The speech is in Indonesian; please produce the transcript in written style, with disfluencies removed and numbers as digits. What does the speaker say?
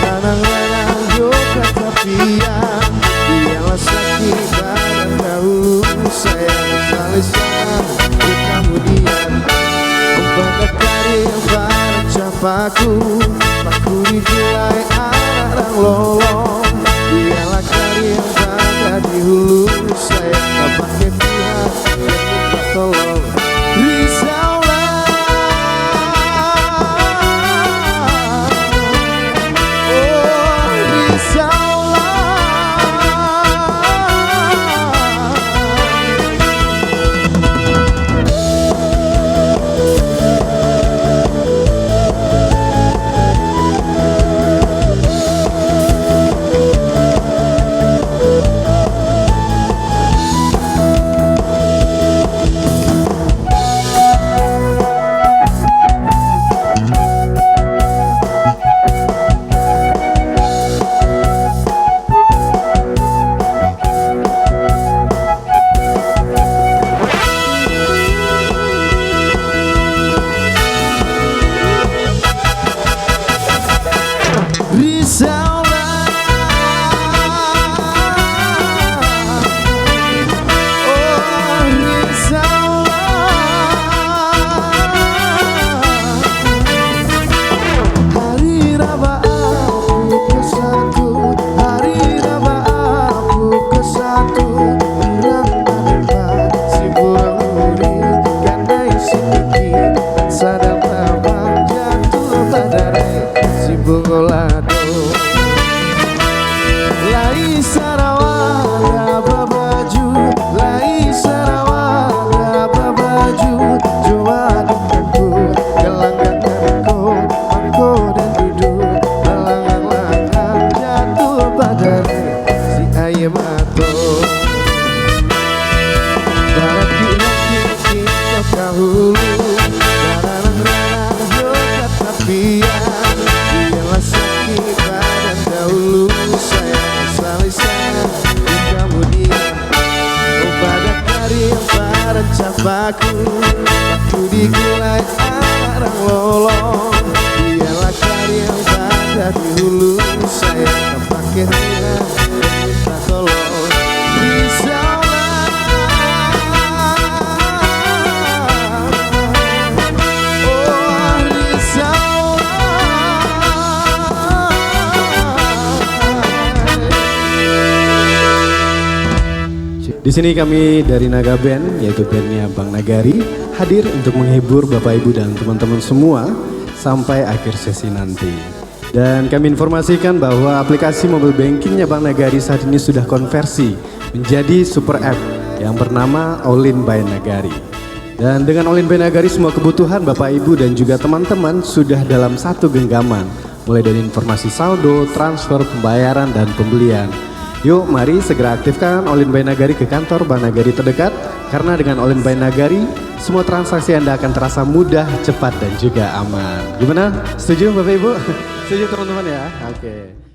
Larang-larang yo kata pian, biarlah sakit pada dahulu. Sayang salisan di kemudian, pada karya barang capaku, aku digilai arang lolong. Biarlah karya pada di hulu. Sayang tak pakai pihak yang minta tolong. Risaulah, oh risaulah. Risaulah, oh risaulah. Hari raba aku kesatu, hari raba aku kesatu. Rambah si burung murid gandai sedikit, sadar tabang jatuh badai si bungolado. Lai Sarawak baju, lai Sarawak baju. Jua denganku, gelangganganku, mangko dan duduk. Alang-alangan jatuh badan si ayam ato. Barat kiri kahulu, larang-larang yo kata pian, biarlah sakit pada dahulu. Sayang salisan di kemudian, oh pada karya pada capaku, aku digilai arang lolong. Biarlah karya pada di hulu. Sayang tak pakai pihak yang minta tolong. Risaulah, oh risaulah. Di sini kami dari Naga Band, yaitu bandnya Bang Nagari, hadir untuk menghibur Bapak Ibu dan teman-teman semua sampai akhir sesi nanti. Dan kami informasikan bahwa aplikasi mobile bankingnya Bang Nagari saat ini sudah konversi menjadi super app yang bernama All-in by Nagari. Dan dengan All-in by Nagari, semua kebutuhan Bapak Ibu dan juga teman-teman sudah dalam satu genggaman, mulai dari informasi saldo, transfer, pembayaran, dan pembelian. Yuk mari segera aktifkan All-in by Nagari ke kantor Bang Nagari terdekat, karena dengan All-in by Nagari semua transaksi Anda akan terasa mudah, cepat, dan juga aman. Gimana? Setuju Bapak Ibu? Setuju teman-teman ya? Oke.